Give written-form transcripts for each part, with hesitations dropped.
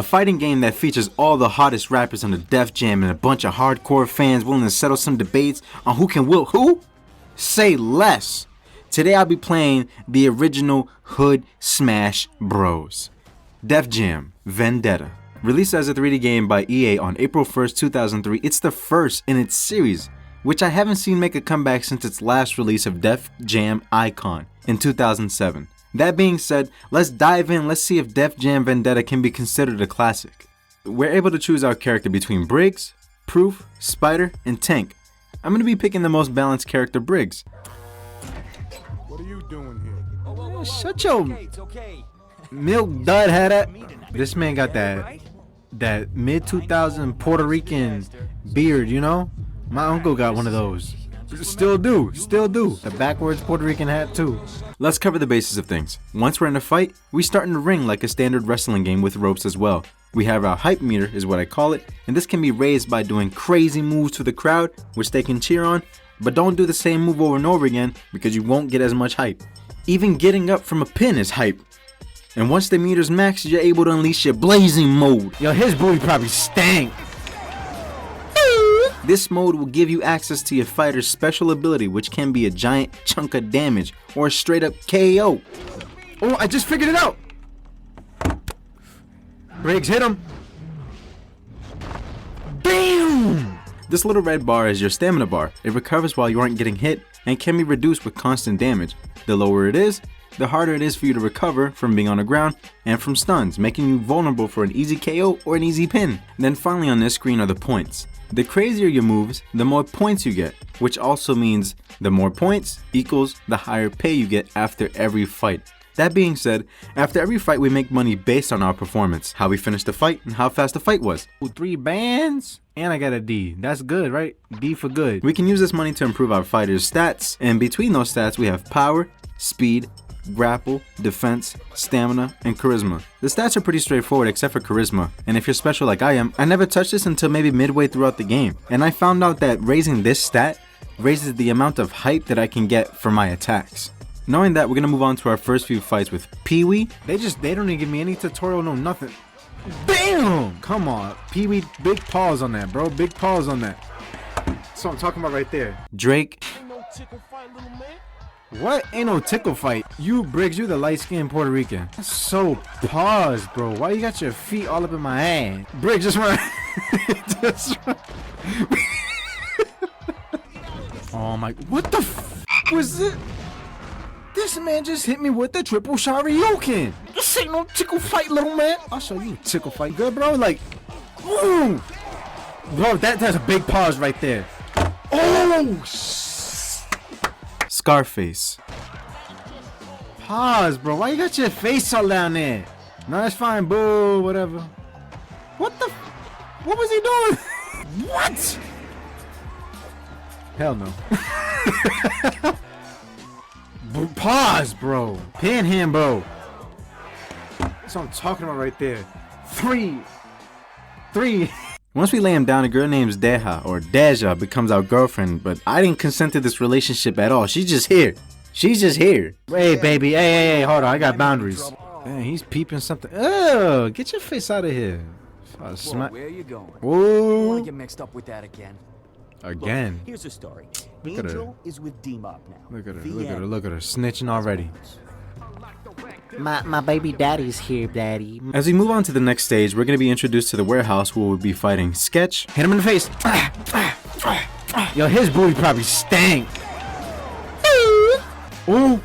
a fighting game that features all the hottest rappers on the Def Jam and a bunch of hardcore fans willing to settle some debates on who can whoop who? Say less. Today I'll be playing the original Hood Smash Bros. Def Jam Vendetta. Released as a 3D game by EA on April 1st, 2003, it's the first in its series, which I haven't seen make a comeback since its last release of Def Jam Icon in 2007. That being said, let's dive in, let's see if Def Jam Vendetta can be considered a classic. We're able to choose our character between Briggs, Proof, Spider, and Tank. I'm going to be picking the most balanced character, Briggs. What are you doing here? Oh, shut your milk dud head up. This man got that mid-2000 Puerto Rican beard, you know? My uncle got one of those. Still do. The backwards Puerto Rican hat too. Let's cover the basis of things. Once we're in a fight, we start in the ring like a standard wrestling game with ropes as well. We have our hype meter is what I call it, and this can be raised by doing crazy moves to the crowd, which they can cheer on, but don't do the same move over and over again because you won't get as much hype. Even getting up from a pin is hype. And once the meter's maxed, you're able to unleash your blazing mode. Yo, his booty probably stank. This mode will give you access to your fighter's special ability, which can be a giant chunk of damage or a straight up KO. Oh, I just figured it out. Briggs, hit him. Bam! This little red bar is your stamina bar. It recovers while you aren't getting hit and can be reduced with constant damage. The lower it is, the harder it is for you to recover from being on the ground and from stuns, making you vulnerable for an easy KO or an easy pin. And then finally on this screen are the points. The crazier your moves, the more points you get, which also means the more points equals the higher pay you get after every fight. That being said, after every fight we make money based on our performance, how we finished the fight, and how fast the fight was. 3 bands, and I got a D. That's good, right? D for good. We can use this money to improve our fighters' stats, and between those stats we have power, speed, grapple, defense, stamina, and charisma. The stats are pretty straightforward except for charisma, and if you're special like I am, I never touched this until maybe midway throughout the game, and I found out that raising this stat raises the amount of hype that I can get for my attacks. Knowing that, we're gonna move on to our first few fights with Pee-wee. They don't even give me any tutorial, no nothing. Bam! Come on, Pee-wee, big pause on that, bro, big pause on that. That's what I'm talking about right there. Drake. What? Ain't no tickle fight. You, Briggs, you the light-skinned Puerto Rican. That's so pause, bro. Why you got your feet all up in my ass? Briggs, just run. Just run. Oh my, what the f was it? This man just hit me with the triple Shoryuken. This ain't no tickle fight, little man. I'll show you a tickle fight. Good, bro? Like, ooh. Bro, that's a big pause right there. Oh, Scarface. Pause, bro. Why you got your face all down there? No, that's fine. Boo, whatever. What the? What was he doing? What? Hell no. Pause, bro. Pin him, bro. That's what I'm talking about right there. Three. Once we lay him down, a girl named Deja becomes our girlfriend, but I didn't consent to this relationship at all. She's just here. Hey, baby. Hey, hold on. I got boundaries. Man, he's peeping something. Oh, get your face out of here. Whoa, where are you going? Whoa. I want to get mixed up with that again. Again. Look, here's the story. Look at her. Angel is with D-Mob now. Look at her, snitching already. My baby daddy's here, daddy. As we move on to the next stage, we're going to be introduced to the warehouse where we'll be fighting Sketch. Hit him in the face. Yo, his booty probably stank. Ooh.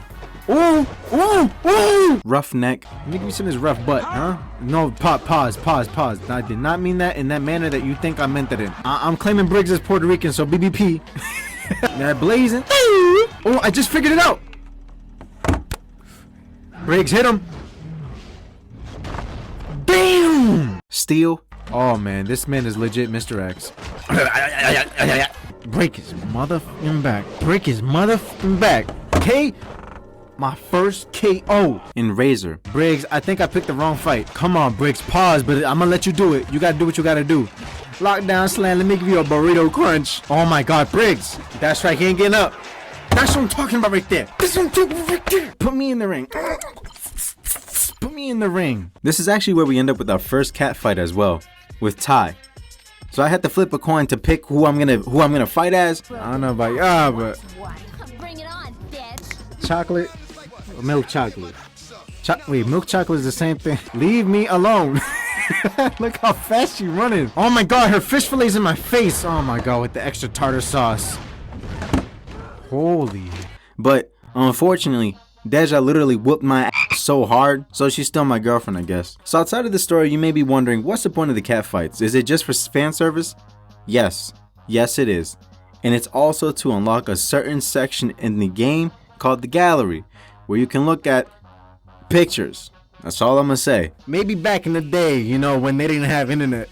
Roughneck. Let me give you some of this rough butt, huh? No, pause. I did not mean that in that manner that you think I meant it in. I'm claiming Briggs as Puerto Rican, so BBP. That blazing. Oh, I just figured it out. Briggs, hit him. Bam! Steel. Oh man, this man is legit Mr. X. Break his motherfucking back. Okay? My first KO in Razor. Briggs, I think I picked the wrong fight. Come on, Briggs, pause, but I'm gonna let you do it. You gotta do what you gotta do. Lockdown slam, let me give you a burrito crunch. Oh my god, Briggs. That's right, he ain't getting up. That's what I'm talking about right there. This one, right there. Put me in the ring. Put me in the ring. This is actually where we end up with our first cat fight as well, with Ty. So I had to flip a coin to pick who I'm gonna fight as. I don't know about y'all, but Bring it on, bitch. chocolate, or milk chocolate. Wait, milk chocolate is the same thing. Leave me alone. Look how fast she's running. Oh my god, her fish fillet's in my face. Oh my god, with the extra tartar sauce. Holy. But unfortunately, Deja literally whooped my ass so hard, so she's still my girlfriend, I guess. So outside of the story, you may be wondering, what's the point of the cat fights? Is it just for fan service? Yes. Yes, it is. And it's also to unlock a certain section in the game called the gallery, where you can look at pictures. That's all I'm gonna say. Maybe back in the day, you know, when they didn't have internet.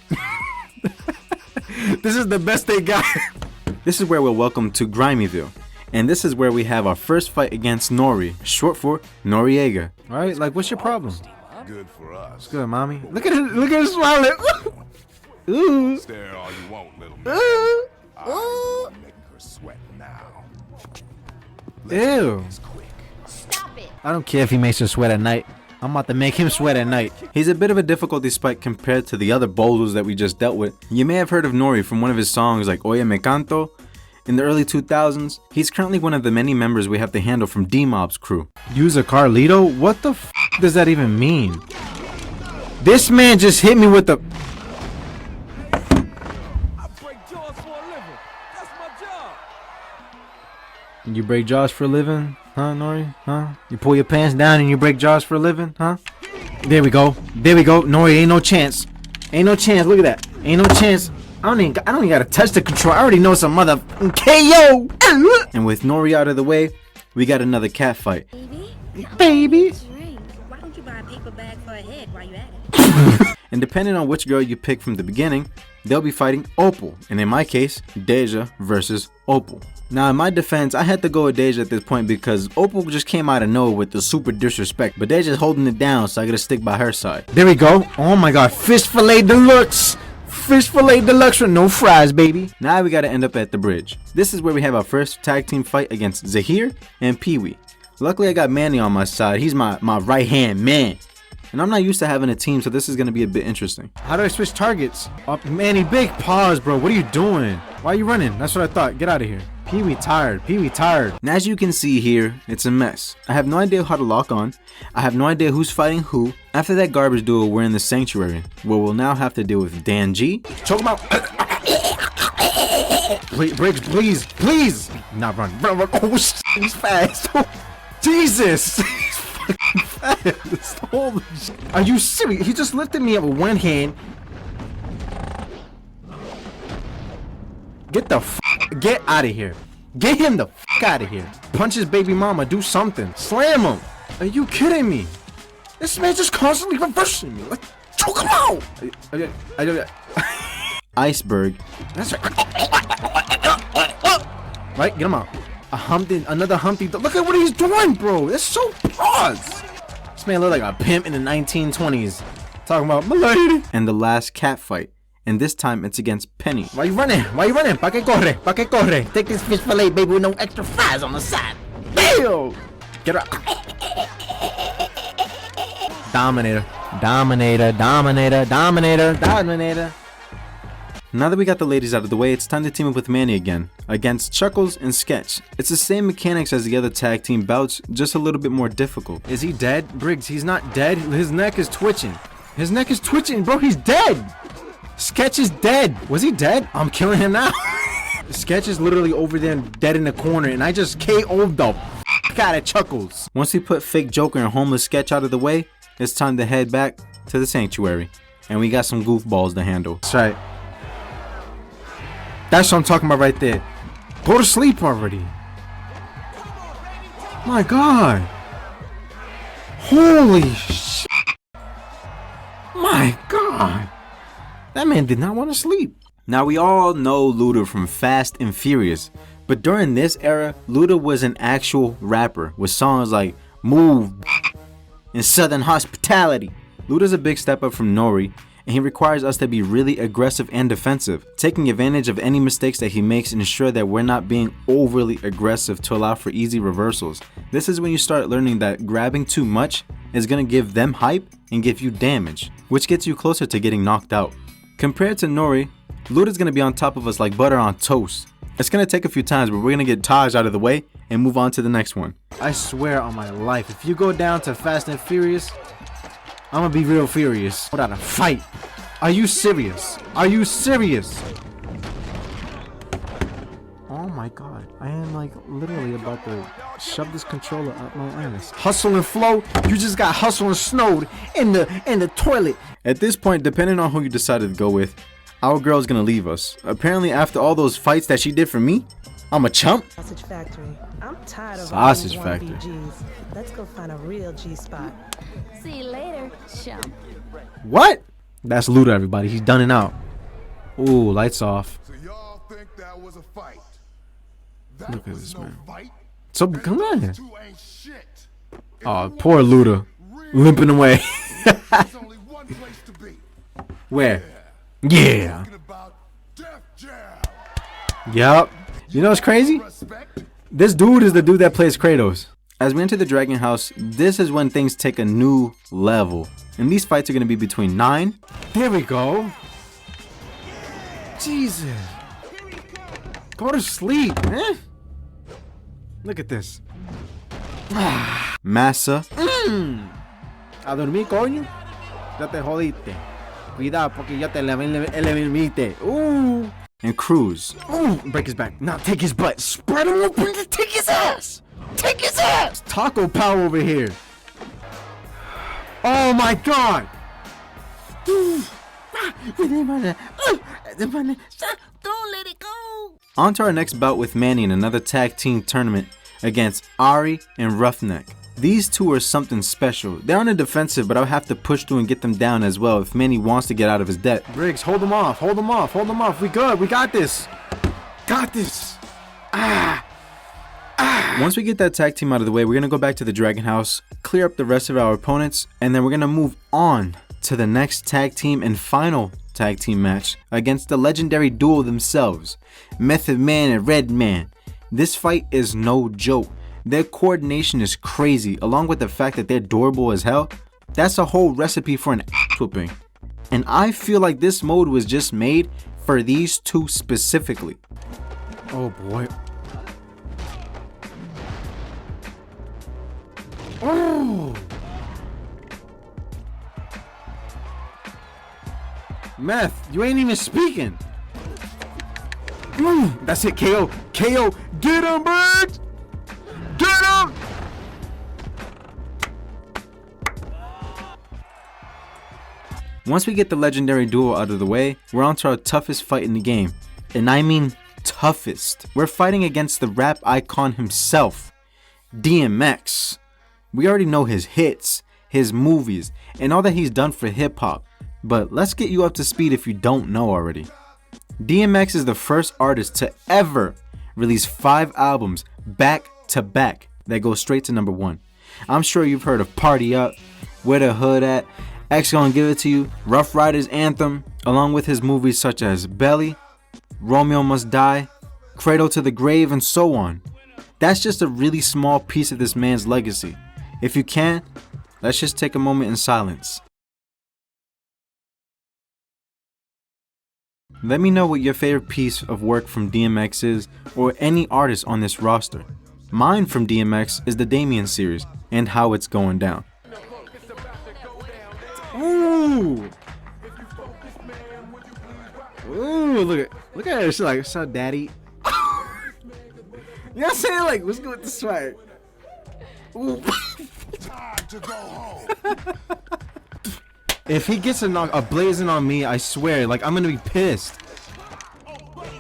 This is the best they got. This is where we're welcome to Grimeyville. And this is where we have our first fight against Nori, short for Noriega. Alright, like what's your problem? Good for us. It's good, mommy. Look at her smiling. Ooh. Stare all you want, little man. Ooh. I'm making her sweat now. Ew. Stop it. I don't care if he makes her sweat at night. I'm about to make him sweat at night. He's a bit of a difficulty spike compared to the other bozos that we just dealt with. You may have heard of Nori from one of his songs like Oye Me Canto. In the early 2000s, he's currently one of the many members we have to handle from D-Mob's crew. Use a Carlito? What the f does that even mean? This man just hit me with the... I break jaws for a living. That's my job. You break jaws for a living? Huh, Nori? Huh? You pull your pants down and you break jaws for a living? Huh? There we go. There we go. Nori, ain't no chance. Ain't no chance. Look at that. Ain't no chance. I don't even gotta touch the control. I already know some mother KO. And with Nori out of the way, we got another cat fight. Baby. Why don't you buy a paper bag for a head while you at it? And depending on which girl you pick from the beginning, they'll be fighting Opal. And in my case, Deja versus Opal. Now in my defense, I had to go with Deja at this point because Opal just came out of nowhere with the super disrespect. But Deja's holding it down, so I gotta stick by her side. There we go. Oh my god, fish fillet deluxe. Fish fillet deluxe with no fries, baby. Now we gotta end up at the bridge. This is where we have our first tag team fight against Zahir and Pee-wee. Luckily I got Manny on my side. He's my right hand man. And I'm not used to having a team, so this is gonna be a bit interesting. How do I switch targets? Oh, Manny, big pause, bro. What are you doing? Why are you running? That's what I thought. Get out of here. Pee-wee tired. Pee-wee tired. And as you can see here, it's a mess. I have no idea how to lock on. I have no idea who's fighting who. After that garbage duel, we're in the sanctuary, where we'll now have to deal with Dan G. Choke him out. Briggs, please, please. Not run. Run. Oh, shit, he's fast. Jesus. He's fucking fast. Holy shit. Are you serious? He just lifted me up with one hand. Get out of here. Get him the f out of here. Punch his baby mama. Do something. Slam him. Are you kidding me? This man just constantly reversing me. Like, choke him out. Iceberg. That's right. Right, get him out. Another Humpty. Look at what he's doing, bro. That's so pause. This man look like a pimp in the 1920s. Talking about my lady. And the last cat fight. And this time it's against Penny. Why you running? Why you running? Pa que corre? Pa que corre? Take this fish fillet, baby, with no extra fries on the side. Damn! Get up. Dominator. Dominator. Dominator. Dominator. Dominator. Now that we got the ladies out of the way, it's time to team up with Manny again, against Chuckles and Sketch. It's the same mechanics as the other tag team bouts, just a little bit more difficult. Is he dead? Briggs, he's not dead. His neck is twitching. His neck is twitching, bro. He's dead. Sketch is dead. Was he dead? I'm killing him now. Sketch is literally over there dead in the corner, and I just KO'd the f out of Chuckles. Once we put fake Joker and homeless Sketch out of the way, it's time to head back to the sanctuary. And we got some goofballs to handle. That's right. That's what I'm talking about right there. Go to sleep already. My God. Holy shit. My God. That man did not want to sleep. Now we all know Luda from Fast and Furious, but during this era, Luda was an actual rapper with songs like Move and Southern Hospitality. Luda's a big step up from Nori, and he requires us to be really aggressive and defensive, taking advantage of any mistakes that he makes and ensure that we're not being overly aggressive to allow for easy reversals. This is when you start learning that grabbing too much is going to give them hype and give you damage, which gets you closer to getting knocked out. Compared to Nori, Luda's going to be on top of us like butter on toast. It's going to take a few times, but we're going to get Taj out of the way and move on to the next one. I swear on my life, if you go down to Fast and Furious, I'm gonna be real furious. Without a fight. Are you serious? Are you serious? Oh my god. I am like literally about to shove this controller up my ass. Hustle and flow, you just got hustle and snowed in the toilet. At this point, depending on who you decided to go with, our girl's gonna leave us. Apparently after all those fights that she did for me, I'm a chump. Sausage Factory. I'm tired of Sausage all these Factory. wannabe Gs. Let's go find a real G spot. See you later, chump. What? That's Luda, everybody. He's done and out. Ooh, lights off. So y'all think that was a fight? Look at this man. Fight? So come on. Two ain't shit. Oh, poor Luda. Limping away. There's only one place to be. Where? Yeah. Talking about Def Jam. Yup. You know what's crazy? Respect. This dude is the dude that plays Kratos. As we enter the Dragon House, this is when things take a new level. And these fights are going to be between 9. There we go. Jesus. Go to sleep, man. Look at this. Massa, A dormir, coño. Ya te jodiste. Cuidado, porque ya te eliminaste. Ooh. and Cruz. Ooh. Break his back. Now take his butt. Spread him open to take his ass. Take his ass. Taco power over here. Oh my god. Don't let it go. On to our next bout with Manny in another tag team tournament against Ari and Roughneck. These two are something special. They're on the defensive, but I'll have to push through and get them down as well if Manny wants to get out of his debt. Briggs, hold him off. Hold him off. Hold him off. We good. We got this. Got this. Once we get that tag team out of the way, we're going to go back to the Dragon House, clear up the rest of our opponents, and then we're going to move on to the next tag team and final tag team match against the legendary duo themselves, Method Man and Red Man. This fight is no joke. Their coordination is crazy, along with the fact that they're durable as hell. That's a whole recipe for an ass whooping. And I feel like this mode was just made for these two specifically. Oh boy. Oh. Meth, you ain't even speaking. That's it, KO. KO. Get him, birds. Get him. Once we get the legendary duo out of the way, we're on to our toughest fight in the game. And I mean toughest. We're fighting against the rap icon himself, DMX. We already know his hits, his movies, and all that he's done for hip hop. But let's get you up to speed if you don't know already. DMX is the first artist to ever release 5 albums back to back that go straight to number 1. I'm sure you've heard of Party Up, Where the Hood At, X Gon' Give It To You, Rough Riders Anthem, along with his movies such as Belly, Romeo Must Die, Cradle to the Grave, and so on. That's just a really small piece of this man's legacy. If you can, let's just take a moment in silence. Let me know what your favorite piece of work from DMX is, or any artist on this roster. Mine from DMX is the Damien series, and How It's Going Down. Ooh. Ooh, look at her. She's like, what's up, daddy? You know what I'm saying? Like, what's good with the swag? Ooh. Time to go home. If he gets a blazing on me, I swear, like, I'm gonna be pissed.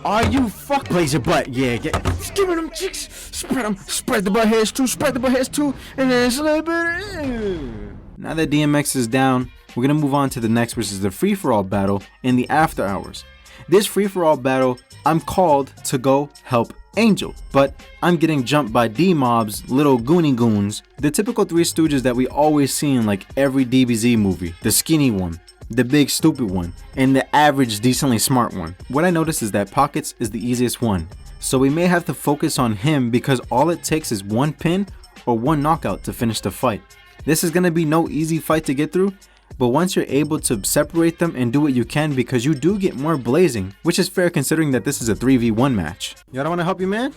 Are you fuck blaze your butt? Yeah, just give me them cheeks. Spread them. Spread the butt hairs too. Spread the butt hairs too. And then slip it in. Now that DMX is down, we're gonna move on to the next, which is the free-for-all battle in the after hours. This free-for-all battle, I'm called to go help Angel, but I'm getting jumped by D-Mob's little Goonie Goons, the typical Three Stooges that we always see in like every DBZ movie, the skinny one, the big stupid one, and the average decently smart one. What I noticed is that Pockets is the easiest one, so we may have to focus on him because all it takes is one pin or one knockout to finish the fight. This is going to be no easy fight to get through, but once you're able to separate them and do what you can, because you do get more blazing, which is fair considering that this is a 3v1 match. Y'all don't want to help you, man?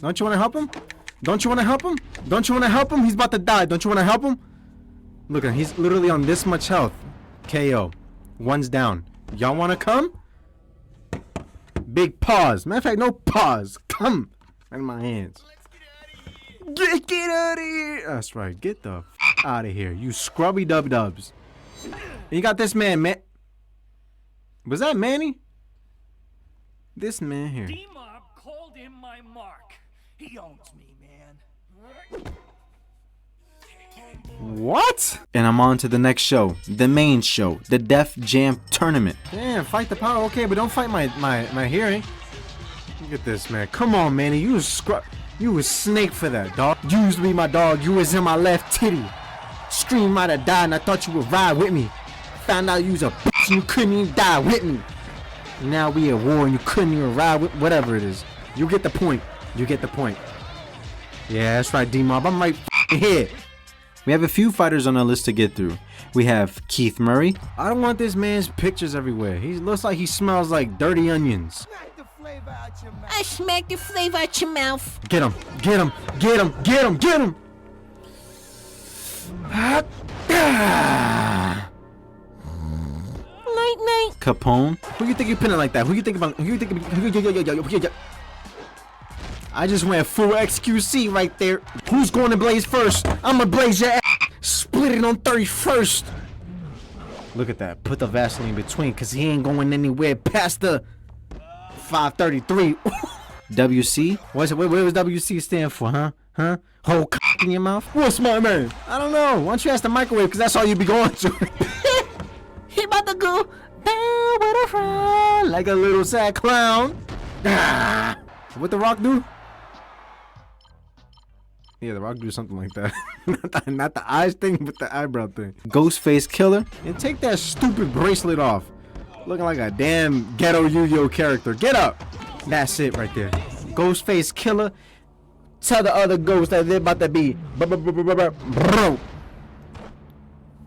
Don't you want to help him? Don't you want to help him? Don't you want to help him? He's about to die. Don't you want to help him? Look at him. He's literally on this much health. KO. One's down. Y'all want to come? Big pause. Matter of fact, no pause. Come. Right in my hands. Get out of here. That's right. Get the out of here. You scrubby dub-dubs. You got this man, man. Was that Manny? This man here. D-Mob called him my mark. He owns me, man. What? And I'm on to the next show, the main show, the Def Jam Tournament. Damn, fight the power, okay, but don't fight my hearing. Look at this, man. Come on, Manny. You was snake for that, dog. You used to be my dog. You was in my left titty. Stream might have died and I thought you would ride with me. Found out you was a bitch and you couldn't even die with me. Now we at war and you couldn't even ride with whatever it is. You get the point. You get the point. Yeah, that's right, D-Mob. I'm right here. We have a few fighters on our list to get through. We have Keith Murray. I don't want this man's pictures everywhere. He looks like he smells like dirty onions. I smack the flavor out your mouth. Get him. Get him. Get him. Get him. Get him. Night, night. Capone. Who you think you pinning like that? Who you think about? Who you think? I just went full XQC right there. Who's going to blaze first? I'm gonna blaze your ass. Split it on 31st. Look at that. Put the Vaseline between, cause he ain't going anywhere past the 533. WC. What does WC stand for, huh? Huh? Whole cock in your mouth? What's my man? I don't know. Why don't you ask the microwave, cause that's all you be going to. He about to go down with a frown. Like a little sad clown. Ah. What the Rock do? Yeah, the Rock do something like that. not the eyes thing, but the eyebrow thing. Ghostface Killer. And take that stupid bracelet off. Looking like a damn ghetto Yu-Gi-Oh character. Get up. That's it right there. Ghostface Killer. Tell the other ghosts that they're about to be bro.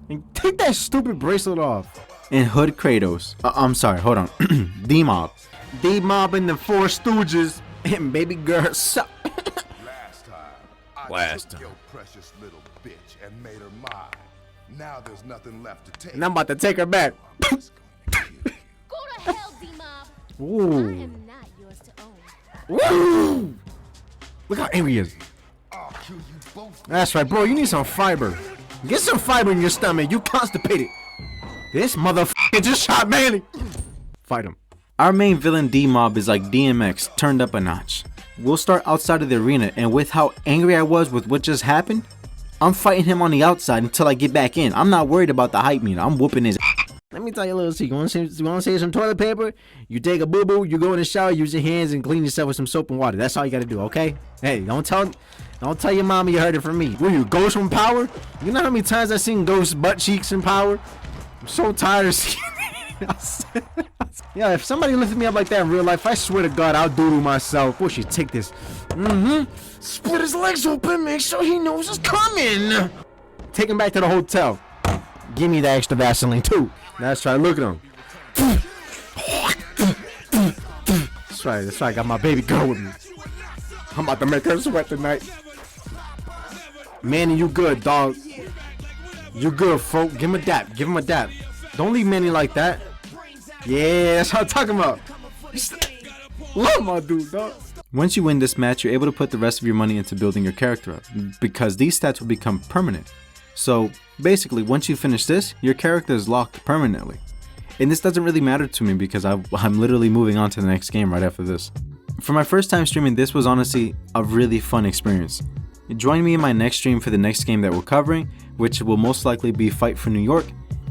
And take that stupid bracelet off. And Hood Kratos. I'm sorry, hold on. D-Mob. D-Mob and the Four Stooges. And baby girl suck. Last time I took your precious little bitch and made her mine. Now there's nothing left to take. And I'm about to take her back. Go to hell, D-Mob. Ooh. I am not yours to own. Woo! Look how angry he is. I'll kill you both. That's right, bro. You need some fiber. Get some fiber in your stomach. You constipated. This motherfucker just shot Manny. Fight him. Our main villain D-Mob is like DMX turned up a notch. We'll start outside of the arena, and with how angry I was with what just happened, I'm fighting him on the outside until I get back in. I'm not worried about the hype meter. I'm whooping his ass. Let me tell you a little secret. You want to save some toilet paper? You take a boo-boo, you go in the shower, use your hands, and clean yourself with some soap and water. That's all you got to do, okay? Hey, don't tell your mama you heard it from me. Were you Ghost from Power? You know how many times I seen Ghost butt cheeks in Power? I'm so tired of seeing it. Yeah, if somebody lifted me up like that in real life, I swear to God, I'll doodle myself. Boy, should take this. Split his legs open, make sure he knows it's coming. Take him back to the hotel. Give me the extra Vaseline too. That's right, look at him. That's right, I got my baby girl with me. I'm about to make her sweat tonight. Manny, you good, dog. You good, folk. Give him a dap. Give him a dap. Don't leave Manny like that. Yeah, that's what I'm talking about. Love my dude, dog. Once you win this match, you're able to put the rest of your money into building your character up, because these stats will become permanent. So basically, once you finish this, your character is locked permanently. And this doesn't really matter to me because I'm literally moving on to the next game right after this. For my first time streaming, this was honestly a really fun experience. Join me in my next stream for the next game that we're covering, which will most likely be Fight for New York.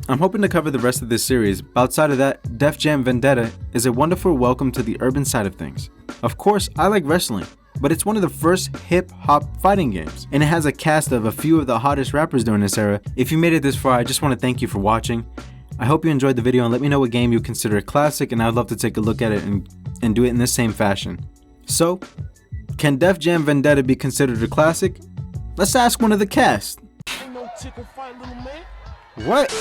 I'm hoping to cover the rest of this series, but outside of that, Def Jam Vendetta is a wonderful welcome to the urban side of things. Of course, I like wrestling, but it's one of the first hip-hop fighting games, and it has a cast of a few of the hottest rappers during this era. If you made it this far, I just want to thank you for watching. I hope you enjoyed the video and let me know what game you consider a classic, and I'd love to take a look at it and do it in the same fashion. So, can Def Jam Vendetta be considered a classic? Let's ask one of the cast. What?